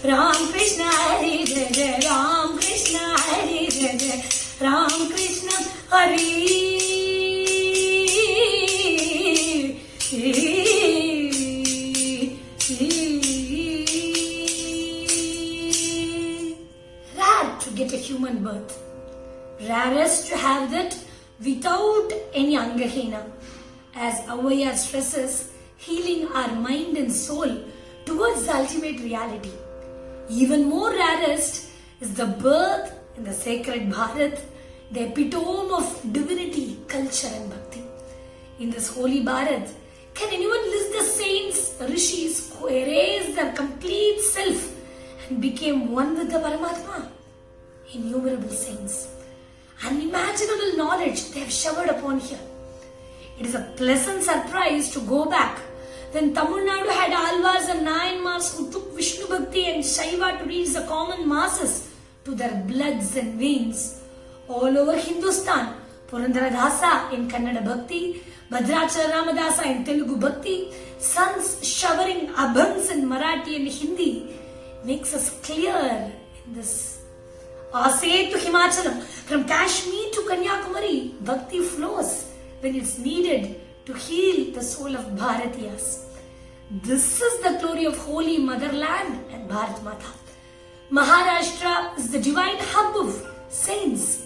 Ram Krishna Hare Jai Jai, Ram Krishna Hare Jai Jai, Ram Krishna Hare. Rare to get a human birth, rarest to have that without any Angahina. As Avaya stresses, healing our mind and soul towards the ultimate reality. Even more rarest is the birth in the sacred Bharat, the epitome of divinity, culture and bhakti. In this holy Bharat, can anyone list the saints, rishis who erased their complete self and became one with the Paramatma? Innumerable saints. Unimaginable knowledge they have showered upon here. It is a pleasant surprise to go back when Tamil Nadu had Alvas and Nayanmars who took Vishnu Bhakti and Shaiva to reach the common masses to their bloods and veins. All over Hindustan, Purandaradasa in Kannada Bhakti, Bhadrachala Ramadasa in Telugu Bhakti, sons showering abhangs in Marathi and Hindi makes us clear in this. Asay to Himachalam, from Kashmir to Kanyakumari, Bhakti flows when it's needed to heal the soul of Bharatiyas. This is the glory of holy motherland and Bharat Mata. Maharashtra is the divine hub of saints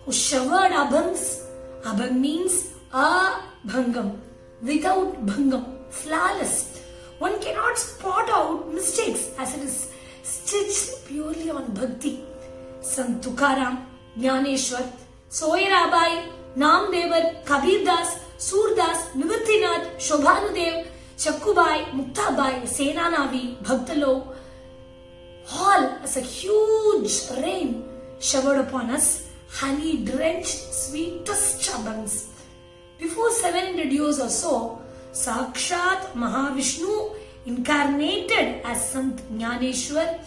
who showered abhangs. Abhang means abhangam, without bhangam, flawless. One cannot spot out mistakes as it is stitched purely on bhakti. Sant Tukaram, Jnaneshwar, Soyerabai, Namdevar, Kabirdas, Surdas, Nivrtinath, Shobhanudev, Chakkubai, Muktabai, Senanavi, Bhaktalo, all as a huge rain showered upon us, honey-drenched, sweetest abhangs. Before 700 years or so, Sakshat Mahavishnu incarnated as Sant Jnaneshwar,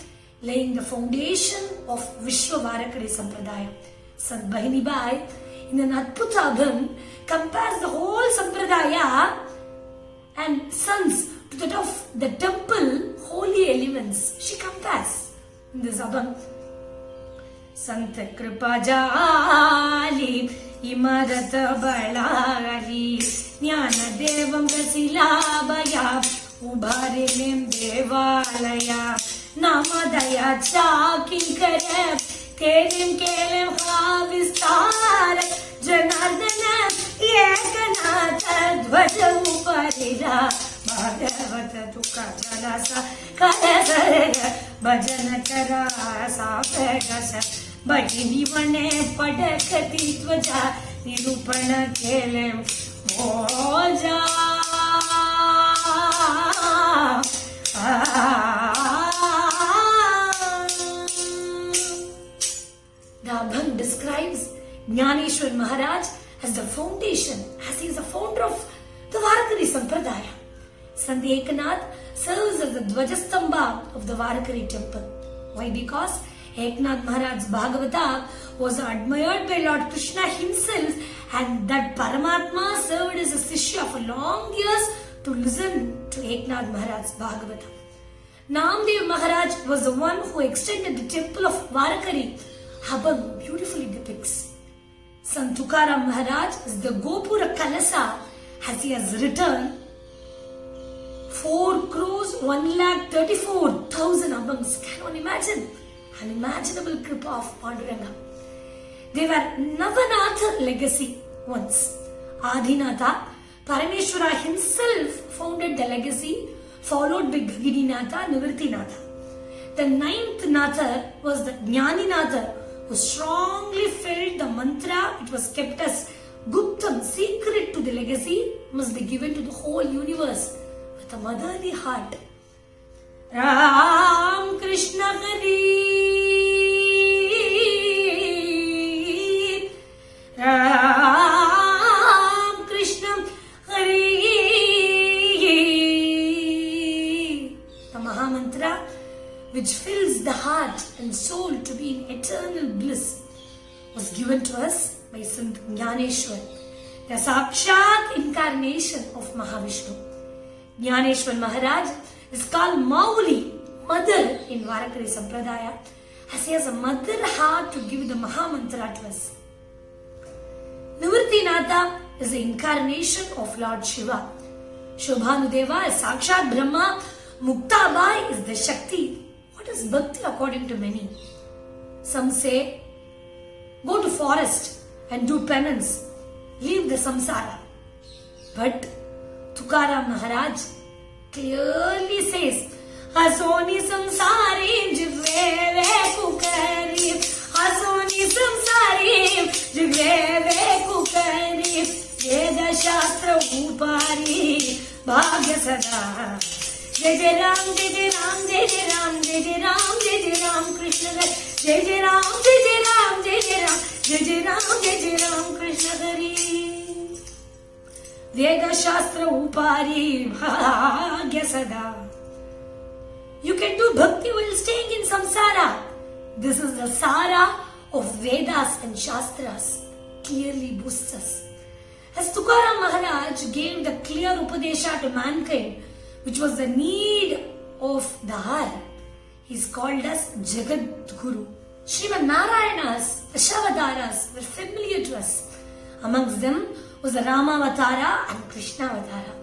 laying the foundation of Vishwavarakari Sampradaya. Sant Bahinibai, in an Adbhuta Abhang, compares the whole Sampradaya and sons to that of the temple holy elements. She compares in this Abhang. Santa Kripajali Imarata Balali Jnana Devam Rasilabaya Ubharilem Devalaya Namadaya Chakinkara Kelim Kelim Havistar Janardana Yekanata Dvaja Uparira Bhagavata Tukha Jalasa Kalasaraya Bhajana Karasa Pegasa Bhajini Vane Padakati Dvaja Nirupana Kelim Moja. The Abhang describes Jnaneshwar Maharaj as the foundation, as he is the founder of the Varakari Sampradaya. Sant Ekanath serves as the Dvajastambha of the Varakari temple. Why? Because Eknath Maharaj's Bhagavata was admired by Lord Krishna himself, and that Paramatma served as a Sishya for long years to listen to Eknath Maharaj's Bhagavata. Namdev Maharaj was the one who extended the temple of Varakari. Abhang beautifully depicts. Sant Tukaram Maharaj is the Gopura Kalasa as he has written 4,134,000 abhangs. Can one imagine? Unimaginable kripa of Panduranga. They were Navanatha legacy once. Adhinatha, Parameshwara himself founded the legacy, followed by Gagininatha, Nivrtinatha. The 9th Natha was the Jnaninatha, who strongly felt the mantra it was kept as Guptam, secret to the legacy, must be given to the whole universe with a motherly heart. Ram Krishna Hari, Ram Krishna Hari. The Mahamantra, which fills the heart and soul to be in eternal bliss, was given to us by Sant Jnaneshwar, the Sakshat incarnation of Mahavishnu. Jnaneshwar Maharaj is called Mauli, mother in Varakari Sampradaya, as he has a mother heart to give the Mahamantra to us. Nivrithinatha is the incarnation of Lord Shiva. Shobhanudeva is Sakshat Brahma. Muktabai is the Shakti. What is Bhakti according to many? Some say, go to forest and do penance. Leave the samsara. But Tukaram Maharaj clearly says, Asoni samsari jivve kukari. Asoni samsari jivve kukari. Veda shastra upari bhagya sada. Jai Jai Ram, Jai Jai Ram, Jai Jai Ram, Jai Jai Ram, Jai Jai Ram, Krishna Hari. Jai Jai Ram, Jai Jai Ram, Jai Jai Ram, Jai Jai Ram, Jai Jai Ram, Krishna Hari. Veda Shastra Upari Bhagya Sada. You can do bhakti while staying in samsara. This is the Sara of Vedas and Shastras. Clearly boosts us. As Tukaram Maharaj gave the clear Upadesha to mankind, which was the need of the hour, he's called as Jagat Guru. Srimad Narayana's Dashavataras were familiar to us. Amongst them was the Rama Avatara and Krishna Avatara.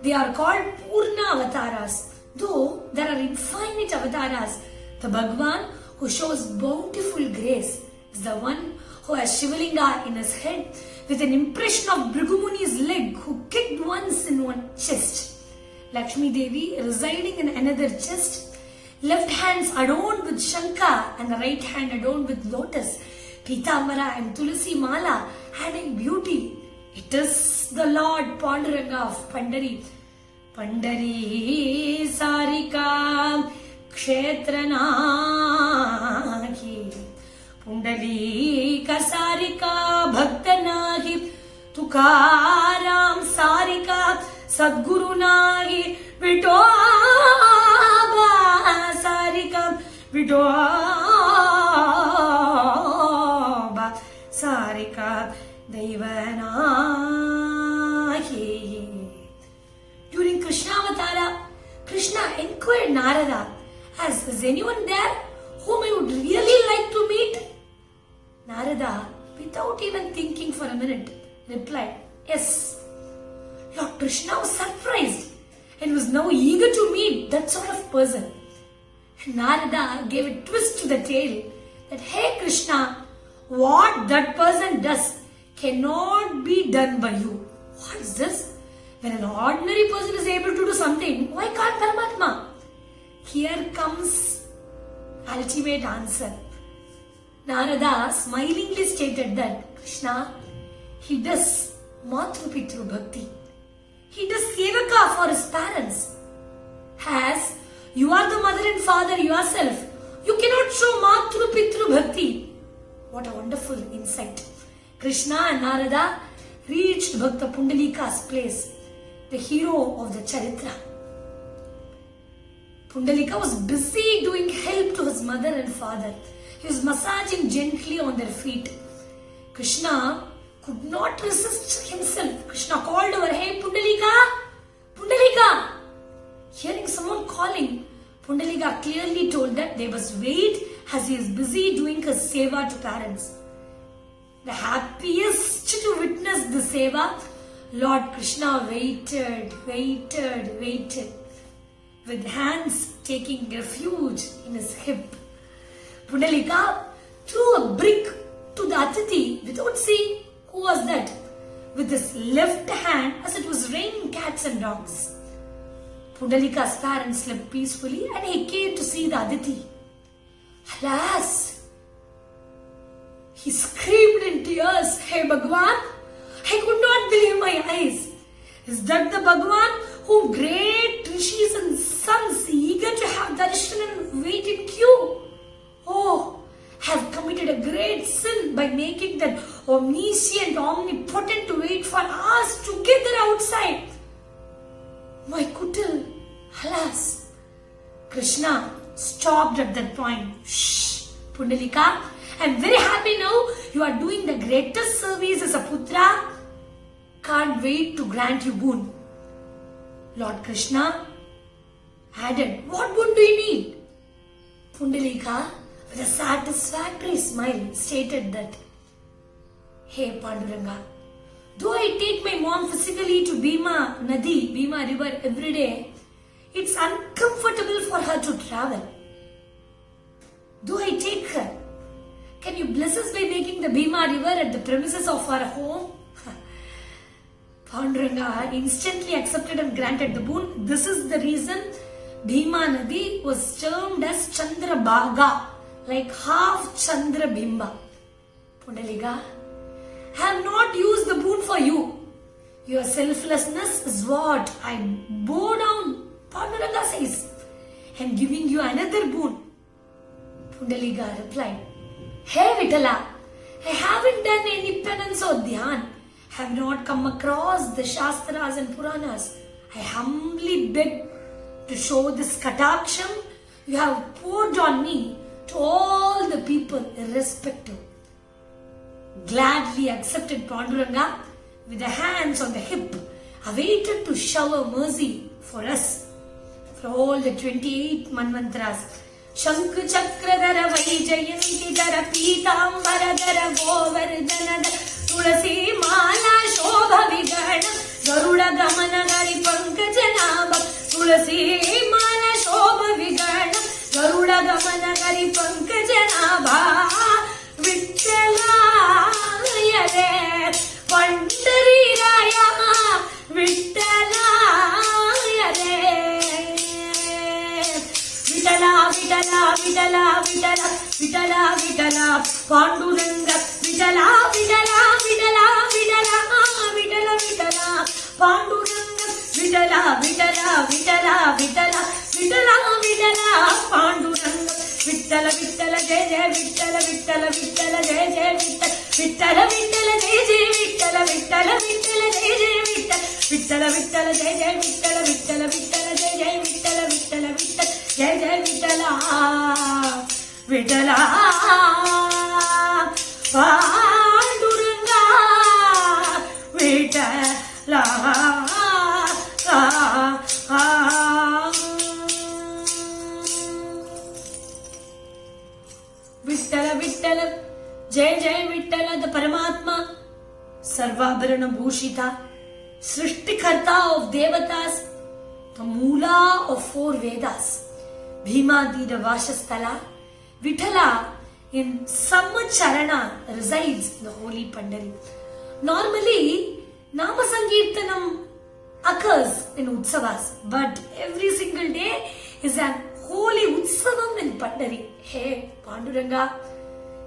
They are called Purna Avataras. Though there are infinite Avataras, the Bhagwan who shows bountiful grace is the one who has Shivalinga in his head with an impression of Bhrigu leg who kicked once in one chest. Lakshmi Devi residing in another chest, left hands adorned with Shankha and the right hand adorned with lotus, Pitambara and Tulasi Mala adding beauty. It is the Lord Panduranga of Pandari. Pandari Sarika Kshetranahi Pundalika Sarika Bhaktanahi Tukaram Sarika Sadguru Nahi Vitoba Sarika Vitoba Sarika Devanahi. During Krishnaavatara, Krishna inquired Narada, is anyone there whom I would really like to meet? Narada, without even thinking for a minute, replied, yes. Lord Krishna was surprised and was now eager to meet that sort of person. And Narada gave a twist to the tale that, hey Krishna, what that person does cannot be done by you. What is this? When an ordinary person is able to do something, why can't Paramatma? Here comes ultimate answer. Narada smilingly stated that Krishna, he does Matru-Pitru Bhakti. He does Sevaka for his parents. As you are the mother and father yourself, you cannot show Matru-Pitru Bhakti. What a wonderful insight. Krishna and Narada reached Bhakta Pundalika's place, the hero of the Charitra. Pundalika was busy doing help to his mother and father. He was massaging gently on their feet. Krishna could not resist himself. Krishna called over, hey Pundalika, Pundalika. Hearing someone calling, Pundalika clearly told that they must wait as he is busy doing his seva to parents. The happiest to witness the seva, Lord Krishna waited, with hands taking refuge in his hip. Pundalika threw a brick to the Atithi without seeing who was that, with his left hand as it was raining cats and dogs. Pundalika's parents slept peacefully and he came to see the Aditi. Alas! He screamed in tears, hey Bhagwan, I could not believe my eyes. Is that the Bhagwan whom great rishis and sons eager to have darshan and wait in queue? Oh, have committed a great sin by making that omniscient, omnipotent to wait for us together outside. My Kutil, alas. Krishna stopped at that point. Shh, Pundalika, I am very happy now. You are doing the greatest service as a putra. Can't wait to grant you boon. Lord Krishna added, what boon do you need? Pundalika, with a satisfactory smile, stated that, "Hey Panduranga, though I take my mom physically to Bhima Nadi, Bhima river every day, it's uncomfortable for her to travel. Though I take her, can you bless us by making the Bhima river at the premises of our home?" Panduranga instantly accepted and granted the boon. This is the reason Bhima Nadi was termed as Chandra Bhaga, like half Chandra Bimba. Pundalika, I have not used the boon for you. Your selflessness is what I bow down, Panduranga says. I am giving you another boon. Pundalika replied, "Hey Vitala, I haven't done any penance or dhyan. I have not come across the Shastras and Puranas. I humbly beg to show this kataksham you have poured on me to all the people irrespective." Gladly accepted Panduranga with the hands on the hip, awaited to shower mercy for us for all the 28 manvantras. Shankh Chakradhara Vaijayanti-dhara Peetambara-dhara Govardhana-dhara Tulasi Mala Shobha Vigana Garuda Gamana Gari Pankajanabha Tulasi Mala Shobha Vigana Garuda Gamana Gari Pankajanabha Vittala Yare Pandari Raya Vittala Yare Vitala Vitala Vitala Vitala Vitala Vitala Panduranga Vitala Vitala Vitala Vitala Vitala Vitala Panduranga Vitala Vitala Vitala Vitala Vitala Vitala Panduranga Vittala Vittala Jai Jai Vittala Vittala Vittala Jai Jai Vittala Vittala Jai Jai Vittala Vittala Vittala Jai Jai Vittala Vittala Jai Jai Vittala Vittala Vittala Jai Jai Vittala Vittala Vittala Jai Jai Vittala Vittala Panduranga Vittala Vittala Vittala Jai Jai Vittala, the Paramatma, Sarvabharana Bhushita, Srishtikarta of Devatas, the Moola of 4 Vedas, Bhimadira Vashasthala, Vittala in Sammacharana resides in the holy Pandari. Normally, Nama Sankirtanam occurs in Utsavas, but every single day is an holy Utsavam in Pandari. Hey Panduranga,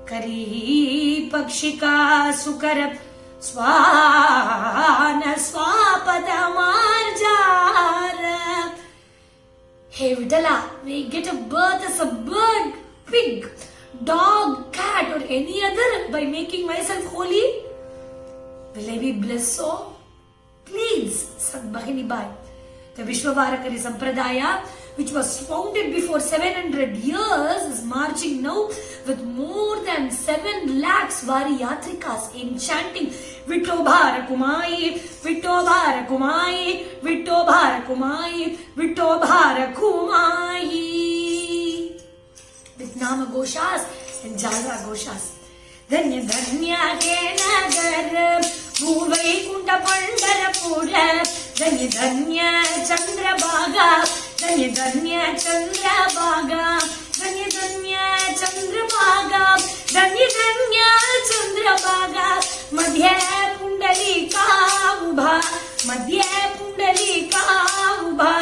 Kari Pakshika Sukara Swana Swapada Marjara. Hey Vittala, may I get a birth as a bird, pig, dog, cat or any other by making myself holy? Will I be blessed so? Please, Sadbhagini Bai. The Vishwavarakari Sampradaya, which was founded before 700 years, is marching now with more than 7 lakhs Vari Yatrikas in chanting Vittobhara Kumai, Vittobhara Kumai, Vittobhara Kumai, Vittobhara Kumai, with Nama Goshas and Jala Goshas. Dhanya Dhanya Ke Nagar Bhuvai Kunda Pandarapura Dhanya Dhanya Chandra Bhaga Dhanya Dhanya Chandra Bhaga Dhanya Dhanya Chandra Bhaga Dhanya Dhanya Chandra Bhaga Madhya Pundalika Ubha Madhya Pundalika Ubha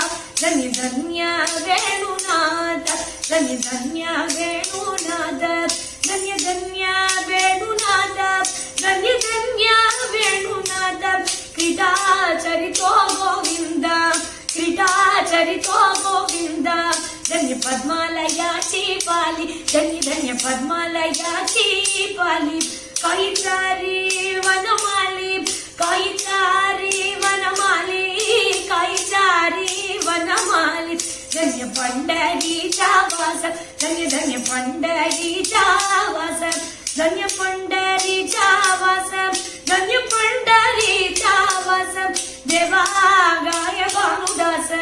Dhanya Dhanya Venunada Dhanya Dhanya Venunada Dhanya Dhanya Venunada Dhanya Dhanya Venunada Krita Charito Govinda Krita Charito Govinda Dhanya Padmalaya Chipali Dhanya Dhanya Padmalaya Chipali Kaitari Vanamali Kaitari Vanamali Kaitari Vanamali Dhanya Pandari Chavasa Dhanya Dhanya Pandari Chavasa Dhanya Pandari Chavasa Dhanya Pandari Chavasa Devagaya Bhanudasa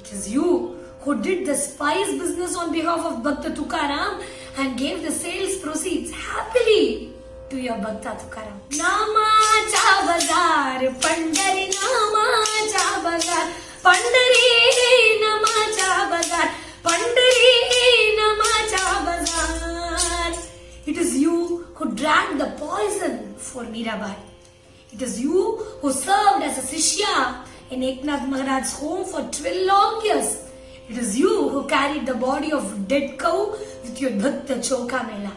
It is you who did the spice business on behalf of Bhakta Tukaram and gave the sales proceeds happily to your Bhakta Tukaram. Namacha bazar, Pandari Namacha bazar, Pandari Namacha bazar, Pandari Namacha bazar. It is you who drank the poison for Mirabai. It is you who served as a Sishya in Eknath Maharaj's home for 12 long years. It is you who carried the body of dead cow with your Bhakta Choka Mela.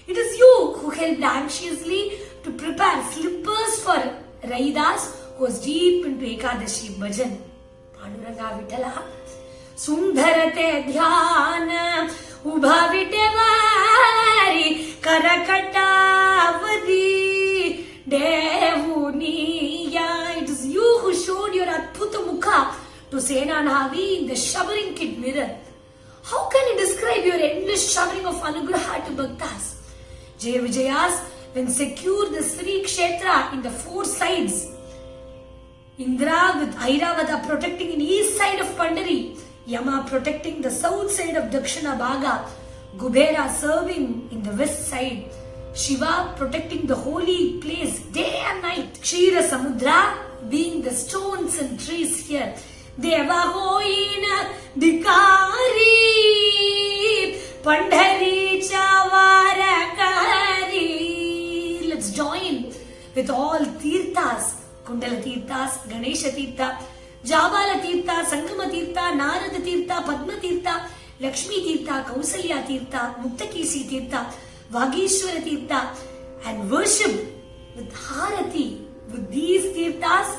It is you who helped anxiously to prepare slippers for Raidas, who was deep into Ekadashi Bhajan. Panduranga Vitala. Sundharate Dhyana Ubha Vitevari Karakatavadi Devuniya. It is you who showed your Adbhuta Mukha to Sena Navi in the showering kid mirror. How can you describe your endless showering of Anugraha to Bhaktas? Jaya Vijayas, when secured the Sri Kshetra in the four sides, Indra with Airavata protecting in east side of Pandari, Yama protecting the south side of Dakshina Bhaga, Kubera serving in the west side, Shiva protecting the holy place day and night, Kshira Samudra being the stones and trees here, Deva Hoina Dikari Pandhari Chavarakari. Let's join with all Tirthas, Kundala Tirthas, Ganesha Tirtha, Jabala Tirtha, Sangama Tirtha, Narada Tirtha, Padma Tirtha, Lakshmi Tirtha, Kausalya Tirtha, Muktakesi Tirtha, Vagishwara Tirtha, and worship with Harati with these Tirthas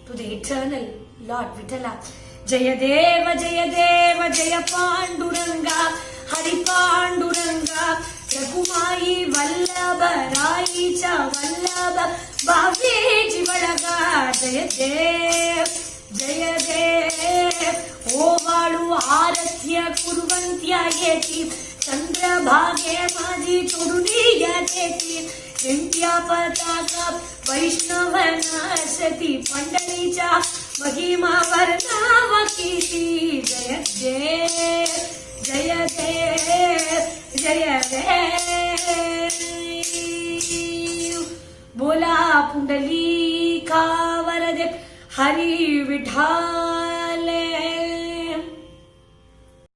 to the eternal Lord Vitala. Jayadeva, Jayadeva, Jaya Panduranga, Hari Panduranga, Raghumai Vallabha, Raicha Vallabha, Bhave Jivalaga, Jayadev, Jayadev, Ovalu Aratya Kurvantya Yeti, Chandra Bhage Maji Choduni Yateti, Intya Pataka, Vaishnava Nashati, Pandaricha, Mahima Varnavakiti, Jayadev, Jayadev, Jayadev. Bola Pundalika Varadev, Hari Vidhale.